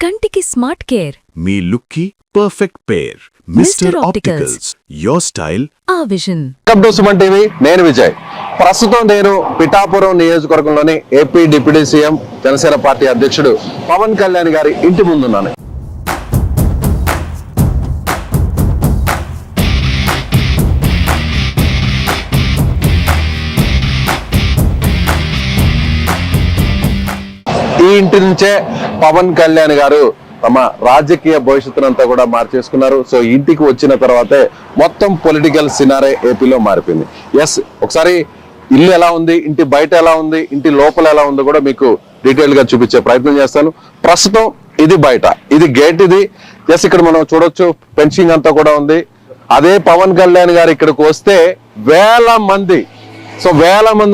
కంటికి smart care, మీ లుక్కి perfect pair. Mister opticals, your style ఆ vision. Welcome to Suman TV. నేను విజయ్. ప్రస్తుతం నేను పిఠాపురం నియోజకవర్గంలోని AP deputy CM Janasena party అధ్యక్షుడు పవన్ కళ్యాణ్ గారి ఇంటి ముందున్నాను. ఈ ఇంటి నుంచే పవన్ కళ్యాణ్ గారు తమ రాజకీయ భవిష్యత్తునంతా కూడా మార్చేసుకున్నారు. సో ఇంటికి వచ్చిన తర్వాతే మొత్తం పొలిటికల్ సినారే ఏపీలో మారిపోయింది. ఎస్, ఒకసారి ఇల్లు ఎలా ఉంది, ఇంటి బయట ఎలా ఉంది, ఇంటి లోపల ఎలా ఉందో కూడా మీకు డీటెయిల్ గా చూపించే ప్రయత్నం చేస్తాను. ప్రస్తుతం ఇది బయట, ఇది గేట్. ఇది ఎస్, ఇక్కడ మనం చూడొచ్చు ఫెన్సింగ్ అంతా కూడా ఉంది. అదే పవన్ కళ్యాణ్ గారు ఇక్కడికి వస్తే వేల మంది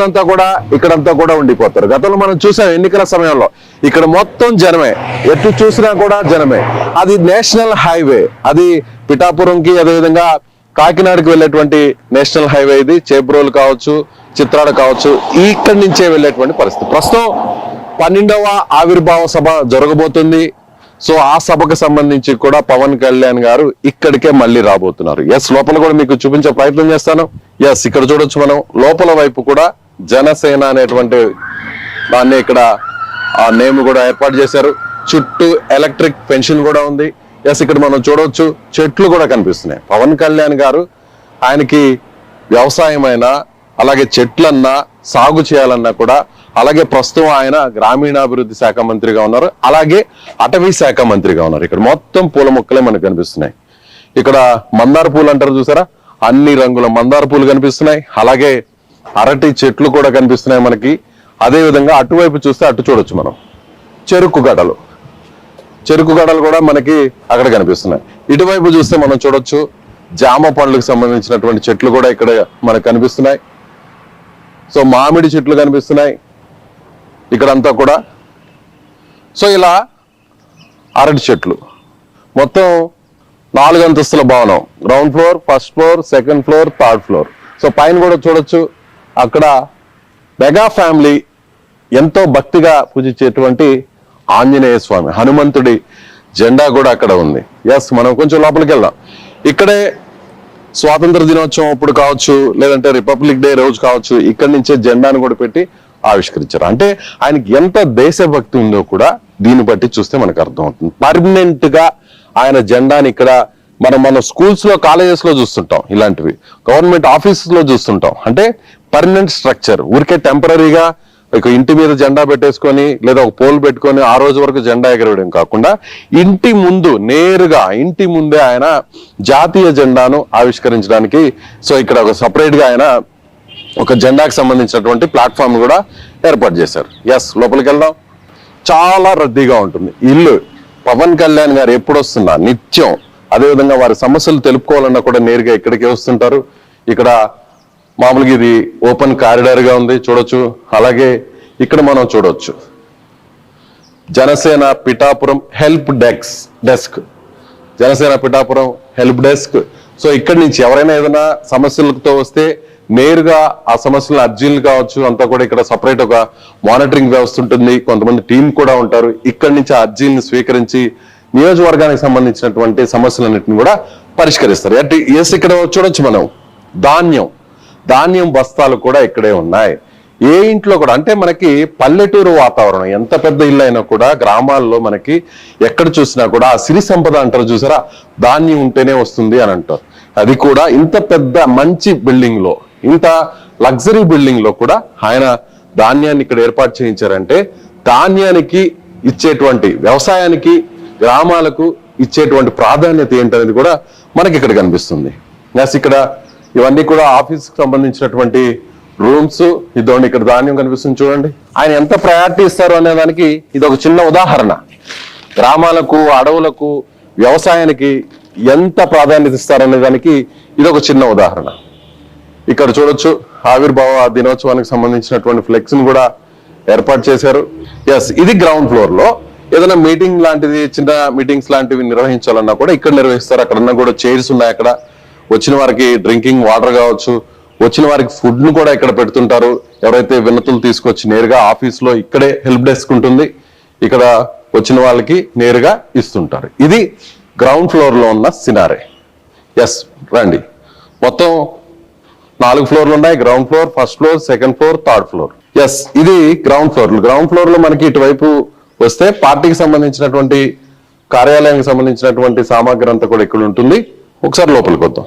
అంతా కూడా ఇక్కడంతా కూడా ఉండిపోతారు. గతంలో మనం చూసాం ఎన్నికల సమయంలో ఇక్కడ మొత్తం జనమే, ఎటు చూసినా కూడా జనమే. అది నేషనల్ హైవే, అది పిఠాపురంకి అదేవిధంగా కాకినాడకి వెళ్ళేటువంటి నేషనల్ హైవే. ఇది చేబ్రోలు కావచ్చు, చిత్రాడ కావచ్చు, ఇక్కడి నుంచే వెళ్ళేటువంటి పరిస్థితి. ప్రస్తుతం 12వ ఆవిర్భావ సభ జరగబోతుంది. సో ఆ సభకు సంబంధించి కూడా పవన్ కళ్యాణ్ గారు ఇక్కడికే మళ్ళీ రాబోతున్నారు. ఎస్, లోపల కూడా మీకు చూపించే ప్రయత్నం చేస్తాను. ఎస్, ఇక్కడ చూడొచ్చు మనం లోపల వైపు కూడా జనసేన అనేటువంటి దాన్ని ఇక్కడ ఆ నేమ్ కూడా ఏర్పాటు చేశారు. చుట్టూ ఎలక్ట్రిక్ పెన్షన్ కూడా ఉంది. ఎస్, ఇక్కడ మనం చూడవచ్చు చెట్లు కూడా కనిపిస్తున్నాయి. పవన్ కళ్యాణ్ గారు ఆయనకి వ్యవసాయం అయినా అలాగే చెట్లన్నా సాగు చేయాలన్నా కూడా, అలాగే ప్రస్తుతం ఆయన గ్రామీణాభివృద్ధి శాఖ మంత్రిగా ఉన్నారు, అలాగే అటవీ శాఖ మంత్రిగా ఉన్నారు. ఇక్కడ మొత్తం పూల మొక్కలే మనకు కనిపిస్తున్నాయి. ఇక్కడ మందార పూలు అంటారు చూసారా, అన్ని రంగుల మందార పూలు కనిపిస్తున్నాయి. అలాగే అరటి చెట్లు కూడా కనిపిస్తున్నాయి మనకి. అదే విధంగా అటువైపు చూస్తే అటు చూడొచ్చు మనం చెరుకు గడలు కూడా మనకి అక్కడ కనిపిస్తున్నాయి. ఇటువైపు చూస్తే మనం చూడొచ్చు జామ పండ్లకు సంబంధించినటువంటి చెట్లు కూడా ఇక్కడ మనకు కనిపిస్తున్నాయి. సో మామిడి చెట్లు కనిపిస్తున్నాయి ఇక్కడంతా కూడా. సో ఇలా అరటి చెట్లు, మొత్తం 4 అంతస్తుల భవనం. Ground floor, first floor, second floor, third floor. So పైన కూడా చూడొచ్చు అక్కడ మెగా ఫ్యామిలీ ఎంతో భక్తిగా పూజించేటువంటి ఆంజనేయ స్వామి, హనుమంతుడి జెండా కూడా అక్కడ ఉంది. ఎస్, మనం కొంచెం లోపలికి వెళ్దాం. ఇక్కడే స్వాతంత్ర దినోత్సవం అప్పుడు కావచ్చు, లేదంటే రిపబ్లిక్ డే రోజు కావచ్చు, ఇక్కడి నుంచే జెండాను కూడా పెట్టి ఆవిష్కరించారు. అంటే ఆయనకి ఎంత దేశభక్తి ఉందో కూడా దీన్ని బట్టి చూస్తే మనకు అర్థం అవుతుంది. పర్మనెంట్ గా ఆయన జెండాని ఇక్కడ మనం స్కూల్స్ లో, కాలేజెస్ లో చూస్తుంటాం, ఇలాంటివి గవర్నమెంట్ ఆఫీసెస్ లో చూస్తుంటాం. అంటే పర్మనెంట్ స్ట్రక్చర్, ఊరికే టెంపరీగా ఒక ఇంటి మీద జెండా పెట్టేసుకొని లేదా ఒక పోల్ పెట్టుకొని ఆ రోజు వరకు జెండా ఎగరవేయడం కాకుండా ఇంటి ముందు, నేరుగా ఇంటి ముందే ఆయన జాతీయ జెండాను ఆవిష్కరించడానికి సో ఇక్కడ ఒక సపరేట్ గా ఆయన ఒక జెండాకి సంబంధించినటువంటి ప్లాట్ఫామ్ కూడా ఏర్పాటు చేశారు. ఎస్, లోపలికి వెళ్దాం. చాలా రద్దీగా ఉంటుంది ఇల్లు. పవన్ కళ్యాణ్ గారు ఎప్పుడు వస్తున్నా నిత్యం, అదేవిధంగా వారి సమస్యలు తెలుపుకోవాలన్నా కూడా నేరుగా ఇక్కడికి వస్తుంటారు. ఇక్కడ మామూలుగా ఇది ఓపెన్ కారిడార్ గా ఉంది, చూడొచ్చు. అలాగే ఇక్కడ మనం చూడొచ్చు Janasena Pithapuram help desk, Janasena Pithapuram help desk. So ఇక్కడి నుంచి ఎవరైనా ఏదైనా సమస్యలతో వస్తే నేరుగా ఆ సమస్యల అర్జీలు కావచ్చు అంతా కూడా ఇక్కడ సపరేట్ ఒక మానిటరింగ్ వ్యవస్థ ఉంటుంది. కొంతమంది టీం కూడా ఉంటారు. ఇక్కడి నుంచి ఆ అర్జీలను స్వీకరించి నియోజకవర్గానికి సంబంధించినటువంటి సమస్యలన్నింటినీ కూడా పరిష్కరిస్తారు. ఎస్, ఇక్కడ చూడొచ్చు మనం ధాన్యం బస్తాలు కూడా ఇక్కడే ఉన్నాయి. ఏ ఇంట్లో కూడా, అంటే మనకి పల్లెటూరు వాతావరణం, ఎంత పెద్ద ఇల్లు అయినా కూడా గ్రామాల్లో మనకి ఎక్కడ చూసినా కూడా ఆ సిరి సంపద అంటారు చూసారా, ధాన్యం ఉంటేనే వస్తుంది అని అంటారు. అది కూడా ఇంత పెద్ద మంచి బిల్డింగ్ లో, ఇంత లగ్జరీ బిల్డింగ్ లో కూడా ఆయన ధాన్యాన్ని ఇక్కడ ఏర్పాటు చేయించారంటే ధాన్యానికి ఇచ్చేటువంటి, వ్యవసాయానికి, గ్రామాలకు ఇచ్చేటువంటి ప్రాధాన్యత ఏంటనేది కూడా మనకి ఇక్కడ కనిపిస్తుంది. ఇక్కడ ఇవన్నీ కూడా ఆఫీస్ కి సంబంధించినటువంటి రూమ్స్. ఇదోండి ఇక్కడ ధాన్యం కనిపిస్తుంది చూడండి. ఆయన ఎంత ప్రయారిటీ ఇస్తారు అనే దానికి ఇది ఒక చిన్న ఉదాహరణ. గ్రామాలకు, అడవులకు, వ్యవసాయానికి ఎంత ప్రాధాన్యత ఇస్తారనే దానికి ఇది ఒక చిన్న ఉదాహరణ. ఇక్కడ చూడొచ్చు ఆవిర్భావ దినోత్సవానికి సంబంధించినటువంటి ఫ్లెక్స్ ని కూడా ఏర్పాటు చేశారు. ఎస్, ఇది గ్రౌండ్ ఫ్లోర్ లో ఏదైనా మీటింగ్ లాంటిది, చిన్న మీటింగ్స్ లాంటివి నిర్వహించాలన్నా కూడా ఇక్కడ నిర్వహిస్తారు. అక్కడన్నా కూడా చైర్స్ ఉన్నాయి. అక్కడ వచ్చిన వారికి డ్రింకింగ్ వాటర్ కావచ్చు, వచ్చిన వారికి ఫుడ్ ను కూడా ఇక్కడ పెడుతుంటారు. ఎవరైతే వినతులు తీసుకొచ్చి నేరుగా ఆఫీస్ లో ఇక్కడే హెల్ప్ డెస్క్ ఉంటుంది. ఇక్కడ వచ్చిన వాళ్ళకి నేరుగా ఇస్తుంటారు. ఇది గ్రౌండ్ ఫ్లోర్ లో ఉన్న సినారే. ఎస్ రండి, మొత్తం 4 ఫ్లోర్లు ఉన్నాయి. Ground floor, first floor, second floor, third floor. Yes ఇది గ్రౌండ్ ఫ్లోర్. గ్రౌండ్ ఫ్లోర్ లో మనకి ఇటువైపు వస్తే పార్టీకి సంబంధించినటువంటి కార్యాలయానికి సంబంధించినటువంటి సామాగ్రి అంతా కూడా ఇక్కడ ఉంటుంది. ఒకసారి లోపలికి వద్దాం.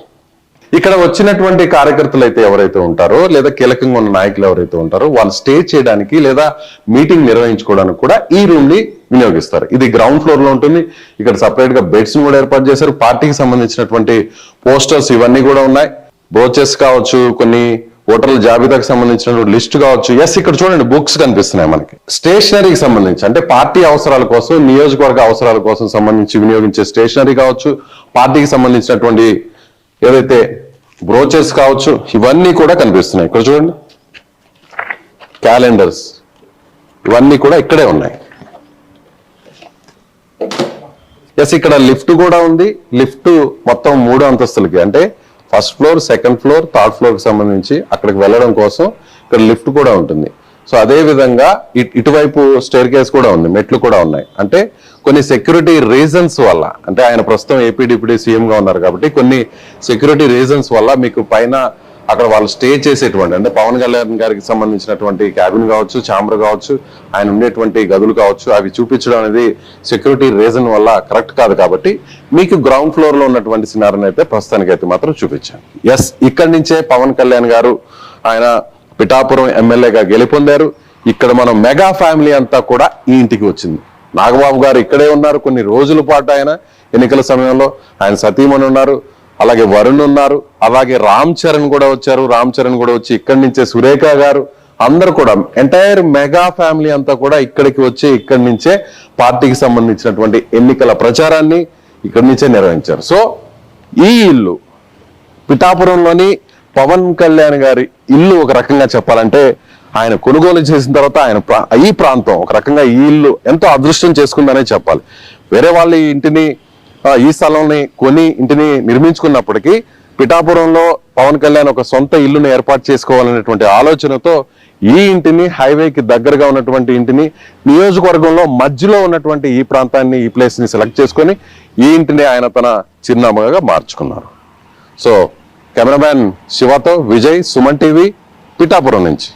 ఇక్కడ వచ్చినటువంటి కార్యకర్తలు అయితే ఎవరైతే ఉంటారో లేదా కీలకంగా ఉన్న నాయకులు ఎవరైతే ఉంటారో వాళ్ళు స్టే చేయడానికి లేదా మీటింగ్ నిర్వహించుకోవడానికి కూడా ఈ రూమ్ ని వినియోగిస్తారు. ఇది గ్రౌండ్ ఫ్లోర్ లో ఉంటుంది. ఇక్కడ సపరేట్ గా బెడ్స్ ని కూడా ఏర్పాటు చేశారు. పార్టీకి సంబంధించినటువంటి పోస్టర్స్ ఇవన్నీ కూడా ఉన్నాయి. బ్రోచెస్ కావచ్చు, కొన్ని ఓటర్ల జాబితాకు సంబంధించిన లిస్ట్ కావచ్చు. ఎస్ ఇక్కడ చూడండి, బుక్స్ కనిపిస్తున్నాయి మనకి. స్టేషనరీకి సంబంధించి అంటే పార్టీ అవసరాల కోసం, నియోజకవర్గ అవసరాల కోసం సంబంధించి వినియోగించే స్టేషనరీ కావచ్చు, పార్టీకి సంబంధించినటువంటి ఏదైతే బ్రోచెస్ కావచ్చు, ఇవన్నీ కూడా కనిపిస్తున్నాయి. ఇక్కడ చూడండి, క్యాలెండర్స్ ఇవన్నీ కూడా ఇక్కడే ఉన్నాయి. ఎస్ ఇక్కడ లిఫ్ట్ కూడా ఉంది. లిఫ్ట్ మొత్తం 3 అంతస్తులకి అంటే first floor, second floor, third floor కి సంబంధించి అక్కడికి వెళ్ళడం కోసం ఇక్కడ లిఫ్ట్ కూడా ఉంటుంది. సో అదే విధంగా ఇటువైపు స్టేర్ కేస్ కూడా ఉంది, మెట్లు కూడా ఉన్నాయి. అంటే కొన్ని సెక్యూరిటీ రీజన్స్ వల్ల, అంటే ఆయన ప్రస్తుతం ఏపీ డిప్యూటీ సీఎం గా ఉన్నారు కాబట్టి కొన్ని సెక్యూరిటీ రీజన్స్ వల్ల మీకు పైన అక్కడ వాళ్ళు స్టే చేసేటువంటి అంటే పవన్ కళ్యాణ్ గారికి సంబంధించినటువంటి క్యాబిన్ కావచ్చు, ఛాంబర్ కావచ్చు, ఆయన ఉండేటువంటి గదులు కావచ్చు, అవి చూపించడం అనేది సెక్యూరిటీ రీజన్ వల్ల కరెక్ట్ కాదు. కాబట్టి మీకు గ్రౌండ్ ఫ్లోర్ లో ఉన్నటువంటి సినారీని అయితే ప్రస్తుతానికి అయితే మాత్రం చూపించాను. ఎస్ ఇక్కడి నుంచే పవన్ కళ్యాణ్ గారు ఆయన పిఠాపురం ఎమ్మెల్యేగా గెలుపొందారు. ఇక్కడ మనం మెగా ఫ్యామిలీ అంతా కూడా ఈ ఇంటికి వచ్చింది. నాగబాబు గారు ఇక్కడే ఉన్నారు కొన్ని రోజుల పాటు. ఆయన ఎన్నికల సమయంలో ఆయన సతీమణి ఉన్నారు, అలాగే వరుణ్ ఉన్నారు, అలాగే రామ్ చరణ్ కూడా వచ్చారు. రామ్ చరణ్ కూడా వచ్చి ఇక్కడి నుంచే సురేఖ గారు, అందరు కూడా ఎంటైర్ మెగా ఫ్యామిలీ అంతా కూడా ఇక్కడికి వచ్చి ఇక్కడి నుంచే పార్టీకి సంబంధించినటువంటి ఎన్నికల ప్రచారాన్ని ఇక్కడి నుంచే నిర్వహించారు. సో ఈ ఇల్లు పిఠాపురంలోని పవన్ కళ్యాణ్ గారి ఇల్లు ఒక రకంగా చెప్పాలంటే ఆయన కొనుగోలు చేసిన తర్వాత ఆయన ఈ ప్రాంతం ఒక రకంగా ఈ ఇల్లు ఎంతో అదృష్టం చేసుకుందనే చెప్పాలి. వేరే వాళ్ళ ఇంటిని ఈ స్థలంని కొని ఇంటిని నిర్మించుకున్నప్పటికీ పిఠాపురంలో పవన్ కళ్యాణ్ ఒక సొంత ఇల్లును ఏర్పాటు చేసుకోవాలనేటువంటి ఆలోచనతో ఈ ఇంటిని, హైవేకి దగ్గరగా ఉన్నటువంటి ఇంటిని, నియోజకవర్గంలో మధ్యలో ఉన్నటువంటి ఈ ప్రాంతాన్ని, ఈ ప్లేస్ ని సెలెక్ట్ చేసుకొని ఈ ఇంటిని ఆయన తన చిరునామాగా మార్చుకున్నారు. సో కెమెరామ్యాన్ శివతో విజయ్, సుమన్ టీవీ, పిఠాపురం నుంచి.